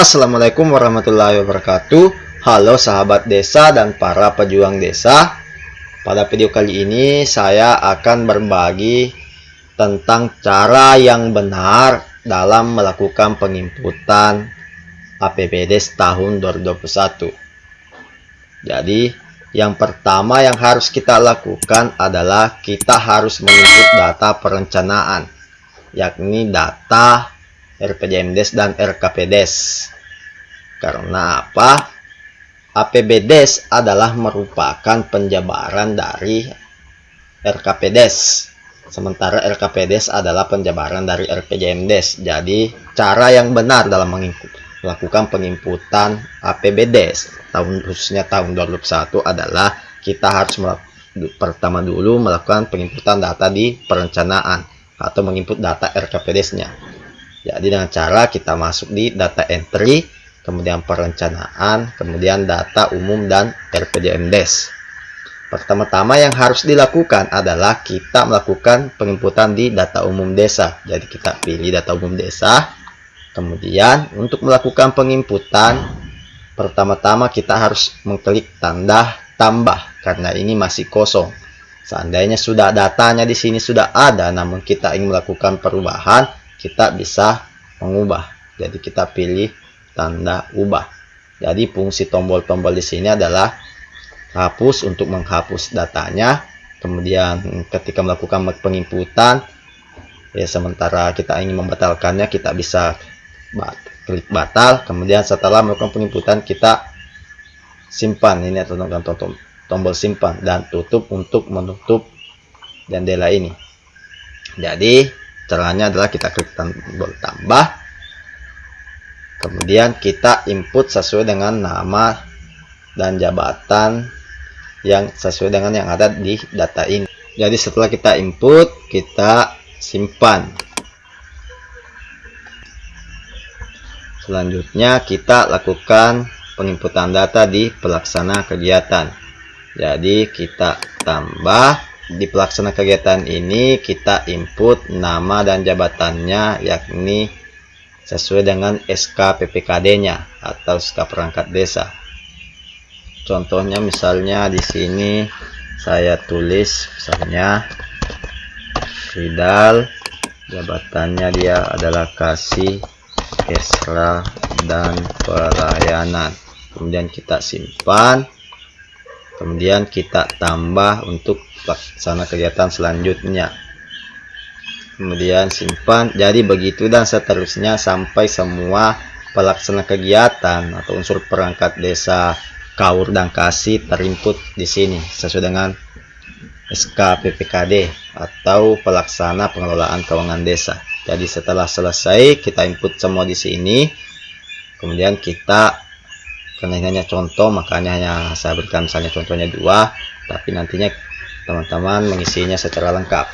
Assalamualaikum warahmatullahi wabarakatuh. Halo sahabat desa dan para pejuang desa. Pada video kali ini saya akan berbagi tentang cara yang benar dalam melakukan penginputan APBDes tahun 2021. Jadi yang pertama yang harus kita lakukan adalah kita harus menginput data perencanaan, yakni data RPJMDes dan RKPDes. Karena apa? APBDes adalah merupakan penjabaran dari RKPDes, sementara RKPDes adalah penjabaran dari RPJMDes. Jadi cara yang benar dalam melakukan penginputan APBDes khususnya tahun 2021 adalah kita harus pertama dulu melakukan penginputan data di perencanaan atau menginput data RKPDes-nya. Jadi dengan cara kita masuk di data entry, kemudian perencanaan, kemudian data umum dan RPJMDes. Pertama-tama yang harus dilakukan adalah kita melakukan penginputan di data umum desa. Jadi kita pilih data umum desa. Kemudian untuk melakukan penginputan, pertama-tama kita harus mengklik tanda tambah karena ini masih kosong. Seandainya sudah datanya di sini sudah ada, namun kita ingin melakukan perubahan, kita bisa mengubah. Jadi kita pilih tanda ubah. Jadi fungsi tombol-tombol di sini adalah hapus untuk menghapus datanya. Kemudian ketika melakukan penginputan, ya sementara kita ingin membatalkannya, kita bisa klik batal. Kemudian setelah melakukan penginputan kita simpan. Ini atau tombol simpan dan tutup untuk menutup jendela ini. Jadi caranya adalah kita klik tombol tambah, kemudian kita input sesuai dengan nama dan jabatan yang sesuai dengan yang ada di data ini. Jadi setelah kita input, kita simpan. Selanjutnya kita lakukan penginputan data di pelaksana kegiatan. Jadi kita tambah. Di pelaksana kegiatan ini kita input nama dan jabatannya, yakni sesuai dengan SK PPKD-nya atau SK perangkat desa. Contohnya misalnya di sini saya tulis misalnya Ridal, jabatannya dia adalah kasih, esra dan pelayanan. Kemudian kita simpan. Kemudian kita tambah untuk pelaksana kegiatan selanjutnya. Kemudian simpan. Jadi begitu dan seterusnya sampai semua pelaksana kegiatan atau unsur perangkat desa KAUR dan KASI terinput di sini sesuai dengan SK PPKD atau pelaksana pengelolaan keuangan desa. Jadi setelah selesai kita input semua di sini. Kemudian kita, karena ini hanya contoh makanya hanya saya berikan misalnya contohnya 2, tapi nantinya teman-teman mengisinya secara lengkap.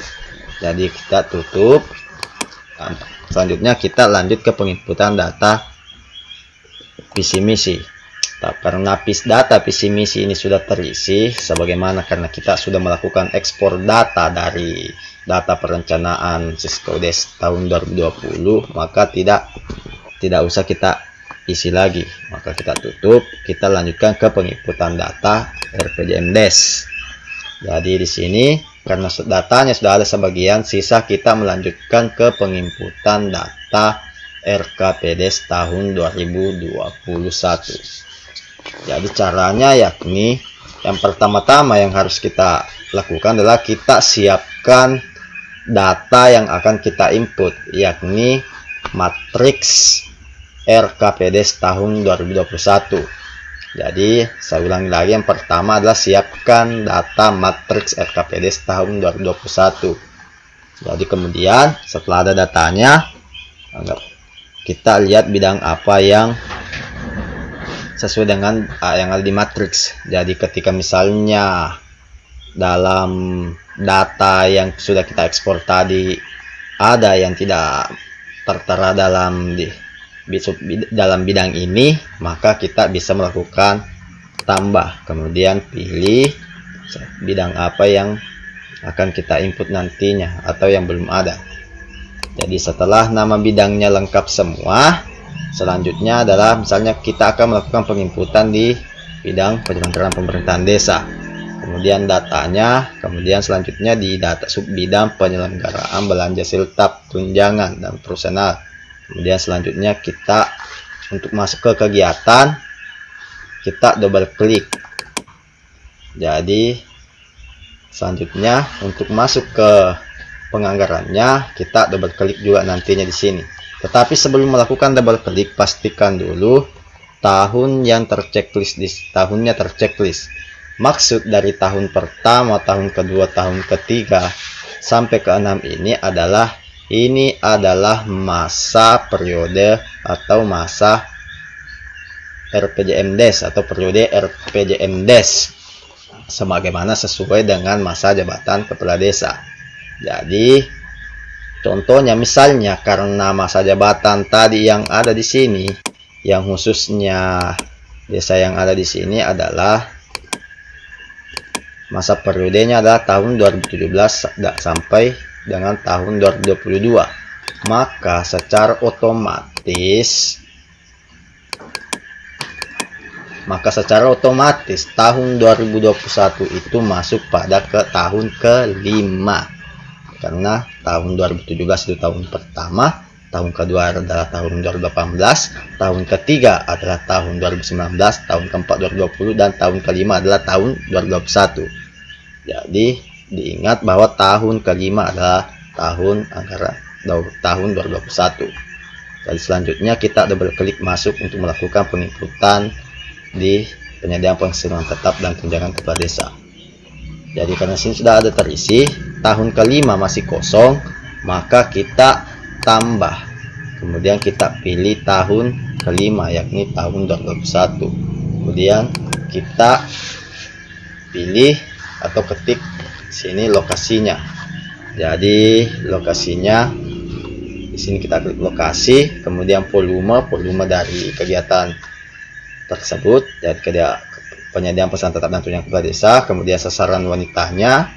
Jadi kita tutup. Selanjutnya kita lanjut ke penginputan data visi misi. Karena data visi misi ini sudah terisi sebagaimana karena kita sudah melakukan ekspor data dari data perencanaan Siskodes tahun 2020, maka tidak usah kita isi lagi, maka kita tutup. Kita lanjutkan ke penginputan data RPJMDes. Jadi di sini karena datanya sudah ada sebagian, sisa kita melanjutkan ke penginputan data RKPDes tahun 2021. Jadi caranya yakni yang pertama-tama yang harus kita lakukan adalah kita siapkan data yang akan kita input, yakni matriks RKPDes tahun 2021. Jadi saya ulangi lagi, yang pertama adalah siapkan data matriks RKPDes tahun 2021. Jadi kemudian setelah ada datanya, kita lihat bidang apa yang sesuai dengan yang ada di matriks. Jadi ketika misalnya dalam data yang sudah kita ekspor tadi ada yang tidak tertera dalam bidang ini, maka kita bisa melakukan tambah, kemudian pilih bidang apa yang akan kita input nantinya atau yang belum ada. Jadi setelah nama bidangnya lengkap semua, Selanjutnya adalah misalnya kita akan melakukan penginputan di bidang penyelenggaraan pemerintahan desa. Kemudian datanya, kemudian selanjutnya di data sub bidang penyelenggaraan belanja siltap, tunjangan, dan personal. Kemudian selanjutnya kita untuk masuk ke kegiatan, kita double klik. Jadi selanjutnya untuk masuk ke penganggarannya, kita double klik juga nantinya di sini. Tetapi sebelum melakukan double klik, pastikan dulu tahun yang terchecklist di tahunnya terchecklist. Maksud dari tahun pertama, tahun kedua, tahun ketiga sampai ke-6 ini adalah masa periode atau masa RPJMdes atau periode RPJMdes sebagaimana sesuai dengan masa jabatan kepala desa. Jadi contohnya misalnya karena masa jabatan tadi yang ada di sini, yang khususnya desa yang ada di sini adalah masa periodenya adalah tahun 2017 sampai dengan tahun 2022, maka secara otomatis tahun 2021 itu masuk pada ke tahun kelima, karena tahun 2017 itu tahun pertama, tahun kedua adalah tahun 2018, tahun ketiga adalah tahun 2019, tahun keempat 2020, dan tahun kelima adalah tahun 2021. Jadi diingat bahwa tahun kelima adalah tahun anggaran tahun 2021. Dan selanjutnya kita double klik masuk untuk melakukan penginputan di penyediaan penghasilan tetap dan tunjangan kepala desa. Jadi karena sini sudah ada terisi, tahun kelima masih kosong, maka kita tambah. Kemudian kita pilih tahun kelima, yakni tahun 2021. Kemudian kita pilih atau ketik sini lokasinya. Jadi lokasinya di sini kita klik lokasi, kemudian volume dari kegiatan tersebut, jadi penyediaan pesan tetap dan tunjangan kepala desa. Kemudian sasaran wanitanya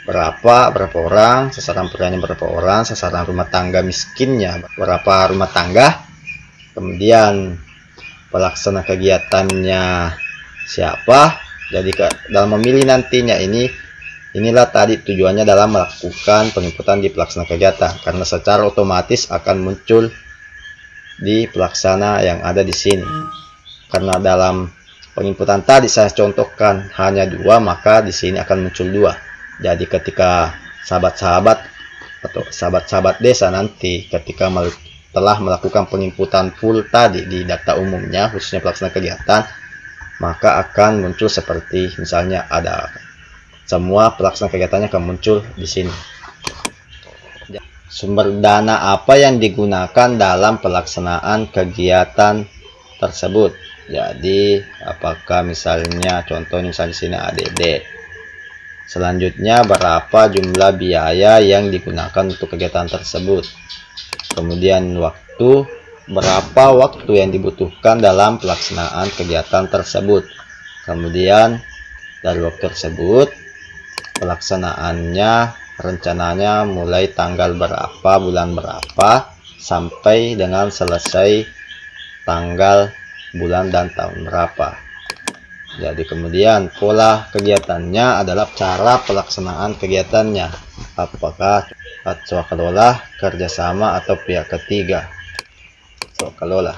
berapa orang, sasaran prianya berapa orang, sasaran rumah tangga miskinnya berapa rumah tangga, kemudian pelaksana kegiatannya siapa. Jadi dalam memilih nantinya inilah tadi tujuannya dalam melakukan penginputan di pelaksana kegiatan, karena secara otomatis akan muncul di pelaksana yang ada di sini. Karena dalam penginputan tadi saya contohkan hanya 2, maka di sini akan muncul 2. Jadi ketika sahabat-sahabat desa nanti ketika telah melakukan penginputan full tadi di data umumnya, khususnya pelaksana kegiatan, maka akan muncul seperti misalnya ada semua pelaksana kegiatannya akan muncul di sini. Sumber dana apa yang digunakan dalam pelaksanaan kegiatan tersebut? Jadi apakah misalnya contohnya misalnya di sini ADD. Selanjutnya berapa jumlah biaya yang digunakan untuk kegiatan tersebut. Kemudian berapa waktu yang dibutuhkan dalam pelaksanaan kegiatan tersebut. Kemudian dari waktu tersebut pelaksanaannya rencananya mulai tanggal berapa, bulan berapa, sampai dengan selesai tanggal, bulan, dan tahun berapa. Jadi kemudian pola kegiatannya adalah cara pelaksanaan kegiatannya, apakah swakelola, kerjasama, atau pihak ketiga. Swakelola.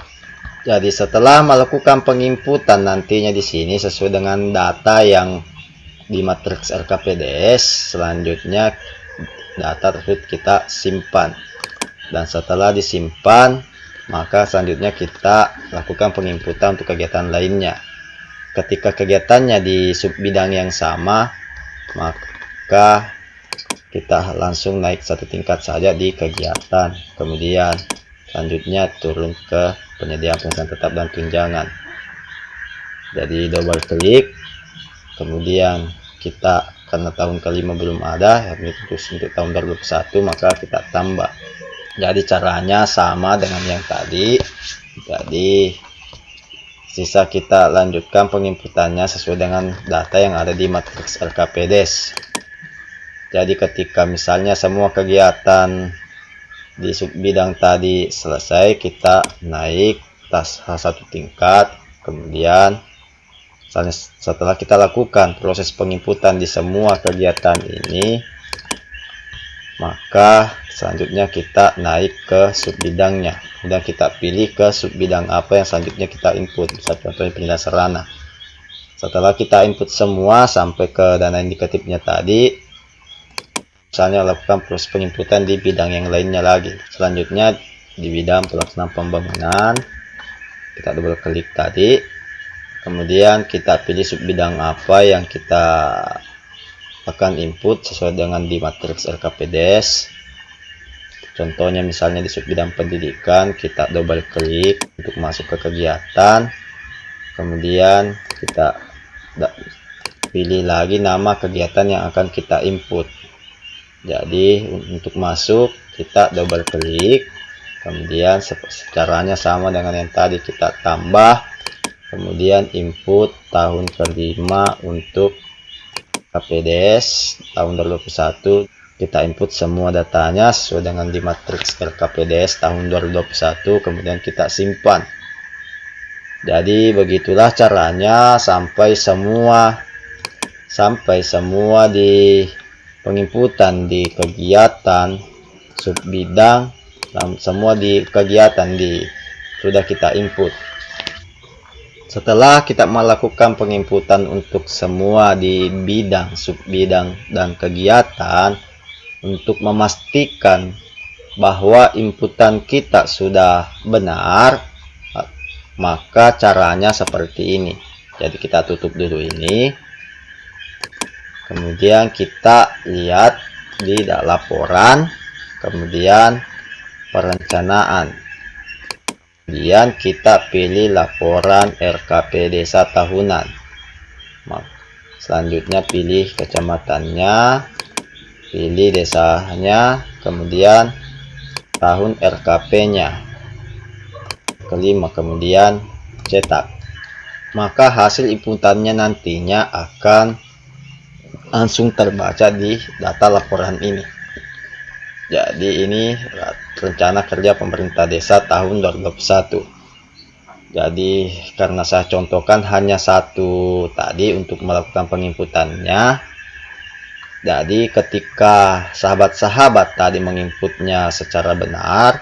Jadi setelah melakukan penginputan nantinya di sini sesuai dengan data yang di matriks RKPDS, selanjutnya data tersebut kita simpan. Dan setelah disimpan, maka selanjutnya kita lakukan penginputan untuk kegiatan lainnya. Ketika kegiatannya di subbidang yang sama, maka kita langsung naik satu tingkat saja di kegiatan. Kemudian selanjutnya turun ke penyediaan penghasilan tetap dan tunjangan. Jadi double klik, kemudian kita karena tahun kelima belum ada, yakni untuk tahun 2021, maka kita tambah. Jadi caranya sama dengan yang tadi. Jadi sisa kita lanjutkan penginputannya sesuai dengan data yang ada di matriks RKPDS. Jadi ketika misalnya semua kegiatan di subbidang tadi selesai, kita naik atas H1 tingkat. Kemudian setelah kita lakukan proses penginputan di semua kegiatan ini, maka selanjutnya kita naik ke subbidangnya. Kemudian kita pilih ke subbidang apa yang selanjutnya kita input. Misalnya contohnya pindah sarana. Setelah kita input semua sampai ke dana indikatifnya tadi, misalnya lakukan proses penginputan di bidang yang lainnya lagi. Selanjutnya di bidang pelaksanaan pembangunan, kita double klik tadi. Kemudian kita pilih subbidang apa yang kita akan input sesuai dengan di matriks LKPDS. Contohnya misalnya di subbidang pendidikan, kita double klik untuk masuk ke kegiatan. Kemudian kita pilih lagi nama kegiatan yang akan kita input. Jadi untuk masuk kita double klik. Kemudian caranya sama dengan yang tadi, kita tambah. Kemudian input tahun kelima untuk KPDS tahun 2021, kita input semua datanya sesuai dengan di matriks LKPDS tahun 2021, kemudian kita simpan. Jadi begitulah caranya sampai semua di penginputan di kegiatan subbidang dan semua di kegiatan sudah kita input. Setelah kita melakukan penginputan untuk semua di bidang, subbidang, dan kegiatan, untuk memastikan bahwa inputan kita sudah benar, maka caranya seperti ini. Jadi kita tutup dulu ini. Kemudian kita lihat di laporan, kemudian perencanaan. Kemudian kita pilih laporan RKP desa tahunan. Selanjutnya pilih kecamatannya, pilih desanya, kemudian tahun RKP-nya. Kelima, kemudian cetak. Maka hasil inputannya nantinya akan langsung terbaca di data laporan ini. Jadi ini rencana kerja pemerintah desa tahun 2021. Jadi karena saya contohkan hanya satu tadi untuk melakukan penginputannya. Jadi ketika sahabat-sahabat tadi menginputnya secara benar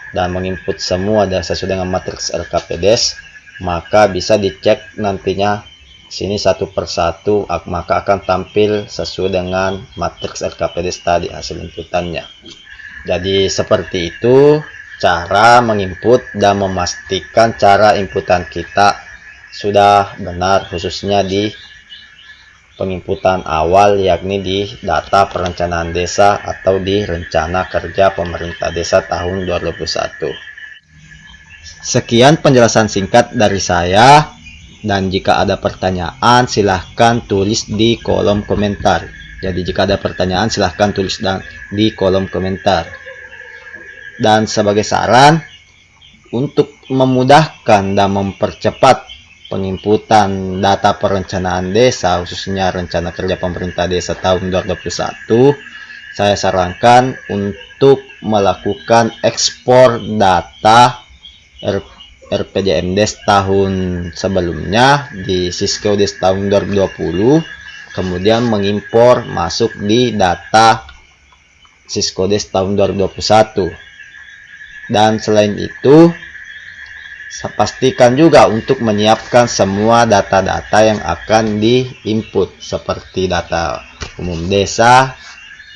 dan menginput semua dan sesuai dengan matriks LKPDS, maka bisa dicek nantinya sini satu persatu, maka akan tampil sesuai dengan matriks LKPDS tadi hasil inputannya. Jadi seperti itu cara menginput dan memastikan cara inputan kita sudah benar, khususnya di penginputan awal, yakni di data perencanaan desa atau di rencana kerja pemerintah desa tahun 2021. Sekian penjelasan singkat dari saya. Dan jika ada pertanyaan, silahkan tulis di kolom komentar. Jadi jika ada pertanyaan, silahkan tulis di kolom komentar. Dan sebagai saran, untuk memudahkan dan mempercepat penginputan data perencanaan desa, khususnya rencana kerja pemerintah desa tahun 2021, saya sarankan untuk melakukan ekspor data RPJMDes tahun sebelumnya di Siskeodes tahun 2020, kemudian mengimpor masuk di data Siskeodes tahun 2021. Dan selain itu, pastikan juga untuk menyiapkan semua data-data yang akan diinput seperti data umum desa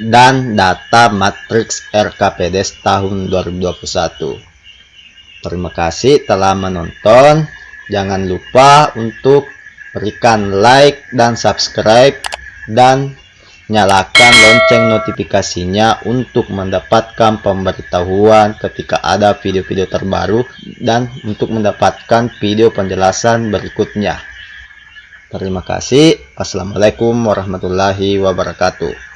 dan data matriks RKPDS tahun 2021. Terima kasih telah menonton. Jangan lupa untuk berikan like dan subscribe dan nyalakan lonceng notifikasinya untuk mendapatkan pemberitahuan ketika ada video-video terbaru dan untuk mendapatkan video penjelasan berikutnya. Terima kasih. Wassalamualaikum warahmatullahi wabarakatuh.